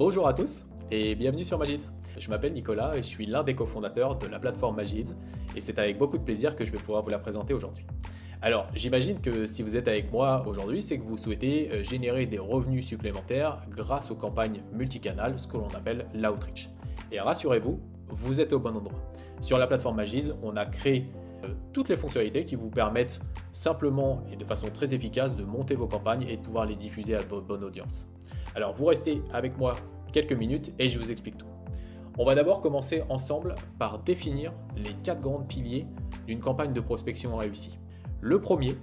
Bonjour à tous et bienvenue sur Magid. Je m'appelle Nicolas et je suis l'un des cofondateurs de la plateforme Magid et c'est avec beaucoup de plaisir que je vais pouvoir vous la présenter aujourd'hui. Alors, j'imagine que si vous êtes avec moi aujourd'hui, c'est que vous souhaitez générer des revenus supplémentaires grâce aux campagnes multicanales, ce que l'on appelle l'outreach. Et rassurez-vous, vous êtes au bon endroit. Sur la plateforme Magid, on a créé toutes les fonctionnalités qui vous permettent simplement et de façon très efficace de monter vos campagnes et de pouvoir les diffuser à votre bonne audience. Alors vous restez avec moi quelques minutes et je vous explique tout. On va d'abord commencer ensemble par définir les 4 grands piliers d'une campagne de prospection réussie. Le premier,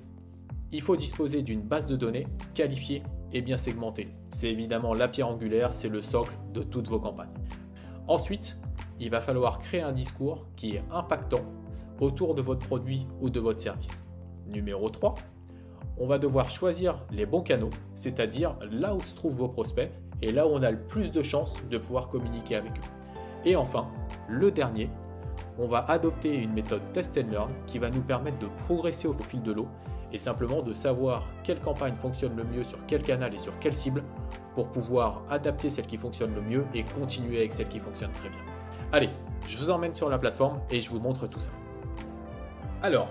il faut disposer d'une base de données qualifiée et bien segmentée. C'est évidemment la pierre angulaire, c'est le socle de toutes vos campagnes. Ensuite, il va falloir créer un discours qui est impactant autour de votre produit ou de votre service. Numéro 3, on va devoir choisir les bons canaux, c'est-à-dire là où se trouvent vos prospects et là où on a le plus de chances de pouvoir communiquer avec eux. Et enfin, le dernier, on va adopter une méthode test and learn qui va nous permettre de progresser au fil de l'eau et simplement de savoir quelle campagne fonctionne le mieux sur quel canal et sur quelle cible pour pouvoir adapter celle qui fonctionne le mieux et continuer avec celle qui fonctionne très bien. Allez, je vous emmène sur la plateforme et je vous montre tout ça. Alors,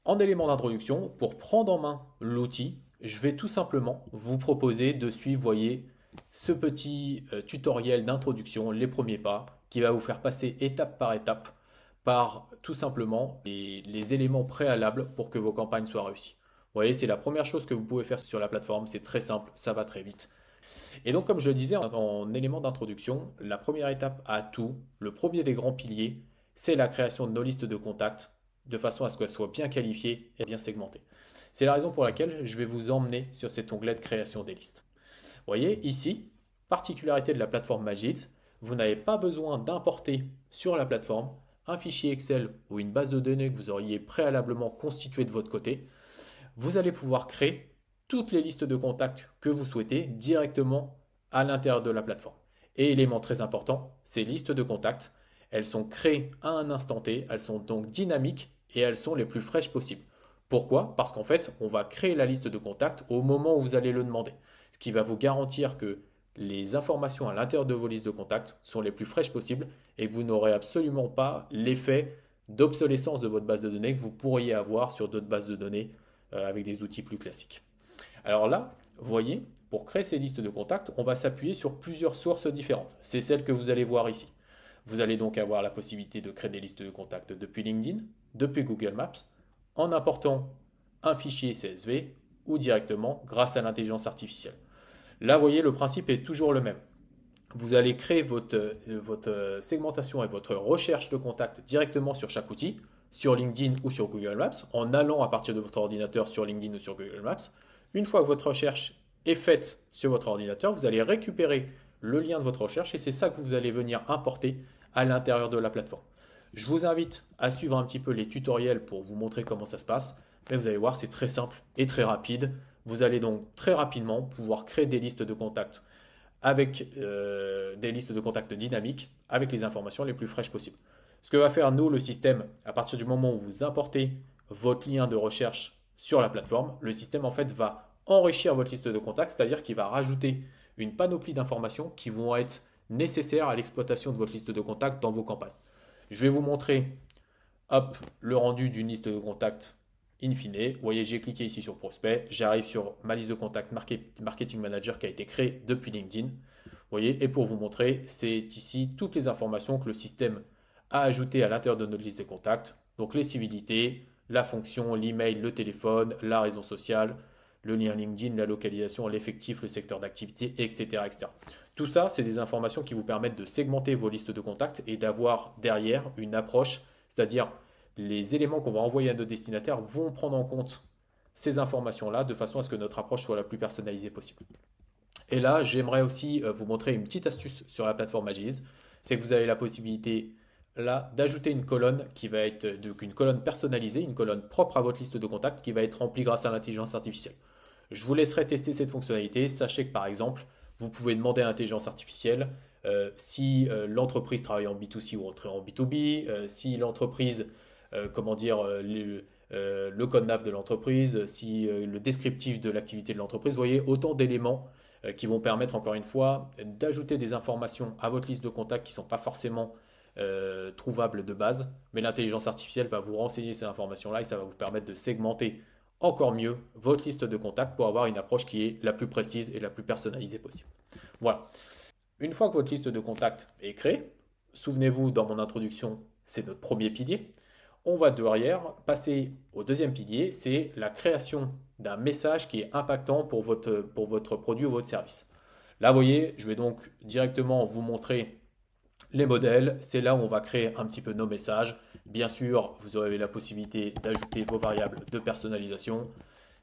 en élément d'introduction, pour prendre en main l'outil, je vais tout simplement vous proposer de suivre, voyez, ce petit tutoriel d'introduction, les premiers pas, qui va vous faire passer étape par tout simplement les éléments préalables pour que vos campagnes soient réussies. Vous voyez, c'est la première chose que vous pouvez faire sur la plateforme, c'est très simple, ça va très vite. Et donc, comme je le disais en élément d'introduction, la première étape à tout, le premier des grands piliers, c'est la création de nos listes de contacts de façon à ce qu'elles soient bien qualifiées et bien segmentées. C'est la raison pour laquelle je vais vous emmener sur cet onglet de création des listes. Vous voyez ici, particularité de la plateforme Magid, vous n'avez pas besoin d'importer sur la plateforme un fichier Excel ou une base de données que vous auriez préalablement constituée de votre côté. Vous allez pouvoir créer toutes les listes de contacts que vous souhaitez directement à l'intérieur de la plateforme. Et élément très important, ces listes de contacts, elles sont créées à un instant T, elles sont donc dynamiques et elles sont les plus fraîches possibles. Pourquoi? Parce qu'en fait, on va créer la liste de contacts au moment où vous allez le demander. Ce qui va vous garantir que les informations à l'intérieur de vos listes de contacts sont les plus fraîches possibles et que vous n'aurez absolument pas l'effet d'obsolescence de votre base de données que vous pourriez avoir sur d'autres bases de données avec des outils plus classiques. Alors là, vous voyez, pour créer ces listes de contacts, on va s'appuyer sur plusieurs sources différentes. C'est celle que vous allez voir ici. Vous allez donc avoir la possibilité de créer des listes de contacts depuis LinkedIn, depuis Google Maps, en important un fichier CSV ou directement grâce à l'intelligence artificielle. Là, vous voyez, le principe est toujours le même. Vous allez créer votre segmentation et votre recherche de contacts directement sur chaque outil, sur LinkedIn ou sur Google Maps, en allant à partir de votre ordinateur sur LinkedIn ou sur Google Maps. Une fois que votre recherche est faite sur votre ordinateur, vous allez récupérer le lien de votre recherche et c'est ça que vous allez venir importer à l'intérieur de la plateforme. Je vous invite à suivre un petit peu les tutoriels pour vous montrer comment ça se passe, mais vous allez voir, c'est très simple et très rapide. Vous allez donc très rapidement pouvoir créer des listes de contacts avec des listes de contacts dynamiques avec les informations les plus fraîches possibles. Ce que va faire nous le système à partir du moment où vous importez votre lien de recherche sur la plateforme, le système en fait va enrichir votre liste de contacts, c'est-à-dire qu'il va rajouter une panoplie d'informations qui vont être nécessaires à l'exploitation de votre liste de contacts dans vos campagnes. Je vais vous montrer hop, le rendu d'une liste de contacts in fine. Vous voyez, j'ai cliqué ici sur prospect, j'arrive sur ma liste de contacts Marketing Manager qui a été créée depuis LinkedIn. Vous voyez, et pour vous montrer, c'est ici toutes les informations que le système a ajoutées à l'intérieur de notre liste de contacts. Donc les civilités, la fonction, l'email, le téléphone, la raison sociale, le lien LinkedIn, la localisation, l'effectif, le secteur d'activité, etc., etc. Tout ça, c'est des informations qui vous permettent de segmenter vos listes de contacts et d'avoir derrière une approche, c'est-à-dire les éléments qu'on va envoyer à nos destinataires vont prendre en compte ces informations-là de façon à ce que notre approche soit la plus personnalisée possible. Et là, j'aimerais aussi vous montrer une petite astuce sur la plateforme Magid, c'est que vous avez la possibilité là d'ajouter une colonne qui va être donc une colonne personnalisée, une colonne propre à votre liste de contacts qui va être remplie grâce à l'intelligence artificielle. Je vous laisserai tester cette fonctionnalité. Sachez que par exemple, vous pouvez demander à l'intelligence artificielle si l'entreprise travaille en B2C ou en B2B, si l'entreprise, le code NAV de l'entreprise, si le descriptif de l'activité de l'entreprise. Vous voyez, autant d'éléments qui vont permettre encore une fois d'ajouter des informations à votre liste de contacts qui ne sont pas forcément trouvables de base, mais l'intelligence artificielle va vous renseigner ces informations-là et ça va vous permettre de segmenter encore mieux votre liste de contacts pour avoir une approche qui est la plus précise et la plus personnalisée possible. Voilà. Une fois que votre liste de contacts est créée, souvenez-vous, dans mon introduction, c'est notre premier pilier. On va derrière passer au deuxième pilier, c'est la création d'un message qui est impactant pour votre produit ou votre service. Là, vous voyez, je vais donc directement vous montrer les modèles. C'est là où on va créer un petit peu nos messages. Bien sûr, vous avez la possibilité d'ajouter vos variables de personnalisation.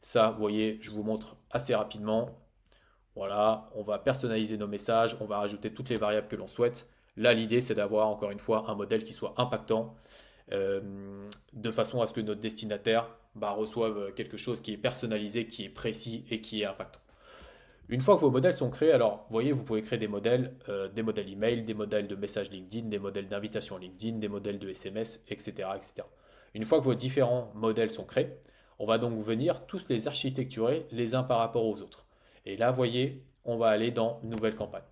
Ça, vous voyez, je vous montre assez rapidement. Voilà, on va personnaliser nos messages, on va rajouter toutes les variables que l'on souhaite. Là, l'idée, c'est d'avoir encore une fois un modèle qui soit impactant, de façon à ce que notre destinataire reçoive quelque chose qui est personnalisé, qui est précis et qui est impactant. Une fois que vos modèles sont créés, alors vous voyez, vous pouvez créer des modèles email, des modèles de messages LinkedIn, des modèles d'invitation LinkedIn, des modèles de SMS, etc., etc. Une fois que vos différents modèles sont créés, on va donc venir tous les architecturer les uns par rapport aux autres. Et là, vous voyez, on va aller dans Nouvelle campagne.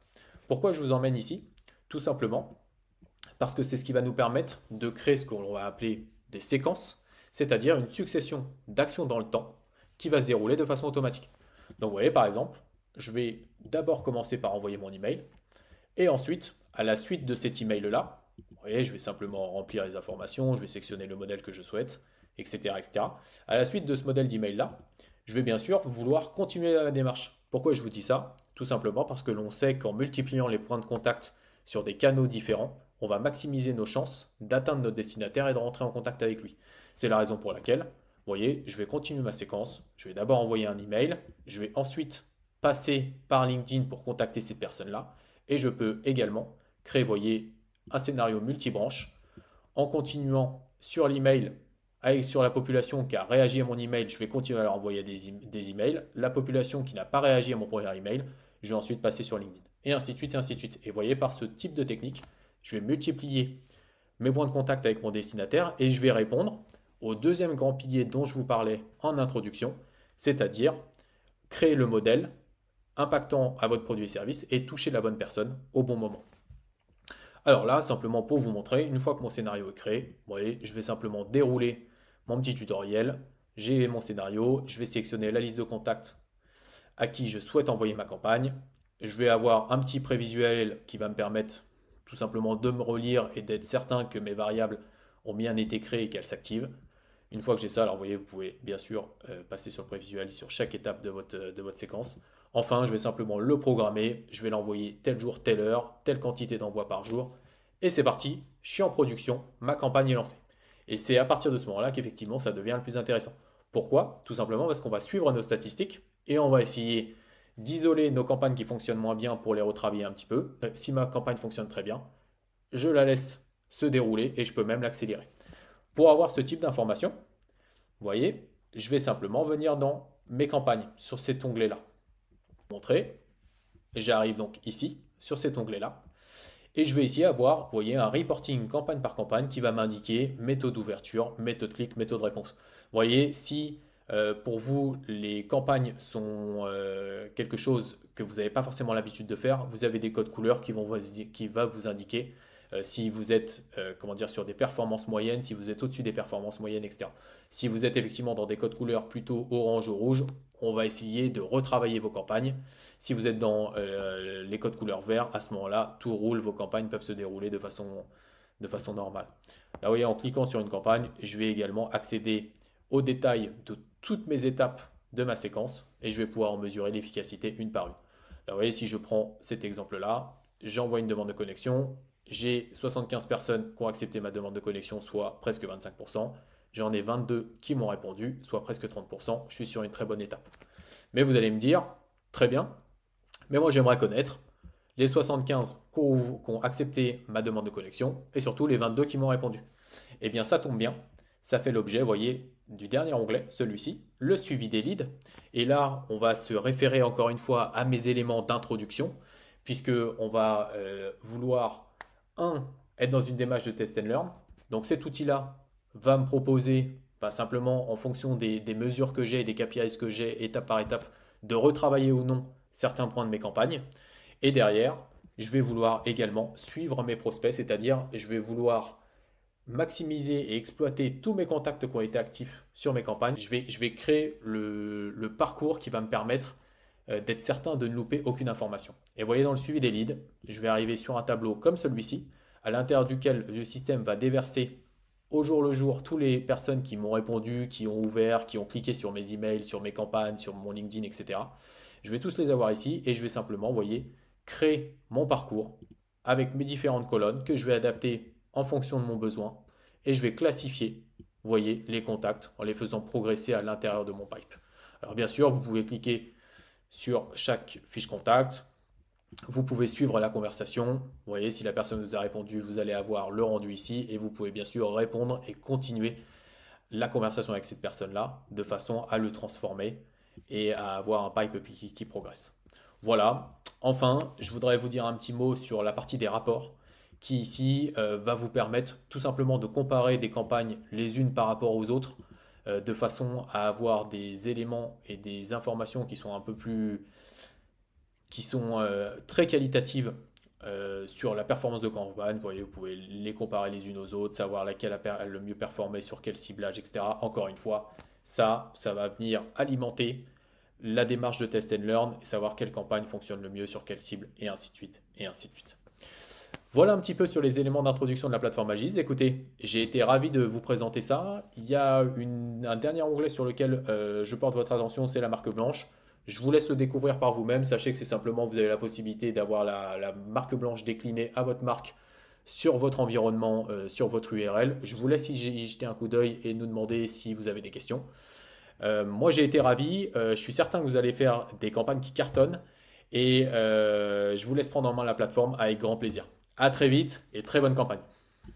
Pourquoi je vous emmène ici? Tout simplement parce que c'est ce qui va nous permettre de créer ce qu'on va appeler des séquences, c'est-à-dire une succession d'actions dans le temps qui va se dérouler de façon automatique. Donc vous voyez, par exemple, je vais d'abord commencer par envoyer mon email et ensuite, à la suite de cet email-là, vous voyez, je vais simplement remplir les informations, je vais sélectionner le modèle que je souhaite, etc., etc. À la suite de ce modèle d'email-là, je vais bien sûr vouloir continuer la démarche. Pourquoi je vous dis ça? Tout simplement parce que l'on sait qu'en multipliant les points de contact sur des canaux différents, on va maximiser nos chances d'atteindre notre destinataire et de rentrer en contact avec lui. C'est la raison pour laquelle, vous voyez, je vais continuer ma séquence. Je vais d'abord envoyer un email, je vais ensuite passer par LinkedIn pour contacter cette personne-là et je peux également créer, vous voyez, un scénario multibranche en continuant sur l'email. Sur la population qui a réagi à mon email, je vais continuer à leur envoyer des emails. La population qui n'a pas réagi à mon premier email, je vais ensuite passer sur LinkedIn. Et ainsi de suite, et ainsi de suite. Et vous voyez, par ce type de technique, je vais multiplier mes points de contact avec mon destinataire et je vais répondre au deuxième grand pilier dont je vous parlais en introduction, c'est-à-dire créer le modèle impactant à votre produit et service et toucher la bonne personne au bon moment. Alors là, simplement pour vous montrer, une fois que mon scénario est créé, vous voyez, je vais simplement dérouler mon petit tutoriel. J'ai mon scénario, je vais sélectionner la liste de contacts à qui je souhaite envoyer ma campagne. Je vais avoir un petit prévisuel qui va me permettre tout simplement de me relire et d'être certain que mes variables ont bien été créées et qu'elles s'activent. Une fois que j'ai ça, alors vous voyez, vous pouvez bien sûr passer sur le prévisuel sur chaque étape de votre séquence. Enfin, je vais simplement le programmer, je vais l'envoyer tel jour, telle heure, telle quantité d'envoi par jour. Et c'est parti, je suis en production, ma campagne est lancée. Et c'est à partir de ce moment-là qu'effectivement ça devient le plus intéressant. Pourquoi? Tout simplement parce qu'on va suivre nos statistiques et on va essayer d'isoler nos campagnes qui fonctionnent moins bien pour les retravailler un petit peu. Si ma campagne fonctionne très bien, je la laisse se dérouler et je peux même l'accélérer. Pour avoir ce type d'information, vous voyez, je vais simplement venir dans mes campagnes sur cet onglet-là. Montrer. J'arrive donc ici, sur cet onglet-là. Et je vais ici avoir, vous voyez, un reporting campagne par campagne qui va m'indiquer méthode d'ouverture, méthode clic, méthode réponse. Vous voyez, si pour vous les campagnes sont quelque chose que vous n'avez pas forcément l'habitude de faire, vous avez des codes couleurs qui vont vous indiquer si vous êtes comment dire, sur des performances moyennes, si vous êtes au-dessus des performances moyennes, etc. Si vous êtes effectivement dans des codes couleurs plutôt orange ou rouge, on va essayer de retravailler vos campagnes. Si vous êtes dans les codes couleurs vert, à ce moment-là, tout roule, vos campagnes peuvent se dérouler de façon normale. Là, vous voyez, en cliquant sur une campagne, je vais également accéder aux détails de toutes mes étapes de ma séquence et je vais pouvoir en mesurer l'efficacité une par une. Là, vous voyez, si je prends cet exemple-là, j'envoie une demande de connexion. J'ai 75 personnes qui ont accepté ma demande de connexion, soit presque 25%. J'en ai 22 qui m'ont répondu, soit presque 30%. Je suis sur une très bonne étape. Mais vous allez me dire, très bien, mais moi j'aimerais connaître les 75 qui ont accepté ma demande de connexion et surtout les 22 qui m'ont répondu. Eh bien ça tombe bien, ça fait l'objet, vous voyez, du dernier onglet, celui-ci, le suivi des leads. Et là, on va se référer encore une fois à mes éléments d'introduction, puisqu'on va vouloir être dans une démarche de test and learn. Donc cet outil-là va me proposer, simplement en fonction des mesures que j'ai et des KPIs que j'ai, étape par étape, de retravailler ou non certains points de mes campagnes. Et derrière, je vais vouloir également suivre mes prospects, c'est-à-dire je vais vouloir maximiser et exploiter tous mes contacts qui ont été actifs sur mes campagnes. Je vais créer le parcours qui va me permettre d'être certain de ne louper aucune information. Et vous voyez dans le suivi des leads, je vais arriver sur un tableau comme celui-ci, à l'intérieur duquel le système va déverser au jour le jour toutes les personnes qui m'ont répondu, qui ont ouvert, qui ont cliqué sur mes emails, sur mes campagnes, sur mon LinkedIn, etc. Je vais tous les avoir ici et je vais simplement, vous voyez, créer mon parcours avec mes différentes colonnes que je vais adapter en fonction de mon besoin et je vais classifier, vous voyez, les contacts en les faisant progresser à l'intérieur de mon pipe. Alors bien sûr, vous pouvez cliquer sur chaque fiche contact. Vous pouvez suivre la conversation. Vous voyez, si la personne vous a répondu, vous allez avoir le rendu ici et vous pouvez bien sûr répondre et continuer la conversation avec cette personne-là de façon à le transformer et à avoir un pipe qui progresse. Voilà. Enfin, je voudrais vous dire un petit mot sur la partie des rapports qui ici va vous permettre tout simplement de comparer des campagnes les unes par rapport aux autres de façon à avoir des éléments et des informations qui sont un peu plus qui sont très qualitatives sur la performance de campagne. Vous voyez, vous pouvez les comparer les unes aux autres, savoir laquelle a le mieux performé, sur quel ciblage, etc. Encore une fois, ça va venir alimenter la démarche de test and learn et savoir quelle campagne fonctionne le mieux sur quelle cible, et ainsi de suite, et ainsi de suite. Voilà un petit peu sur les éléments d'introduction de la plateforme Magids. Écoutez, j'ai été ravi de vous présenter ça. Il y a un dernier onglet sur lequel je porte votre attention, c'est la marque blanche. Je vous laisse le découvrir par vous-même. Sachez que c'est simplement, vous avez la possibilité d'avoir la marque blanche déclinée à votre marque sur votre environnement, sur votre URL. Je vous laisse y jeter un coup d'œil et nous demander si vous avez des questions. Moi, j'ai été ravi. Je suis certain que vous allez faire des campagnes qui cartonnent. Et je vous laisse prendre en main la plateforme avec grand plaisir. À très vite et très bonne campagne.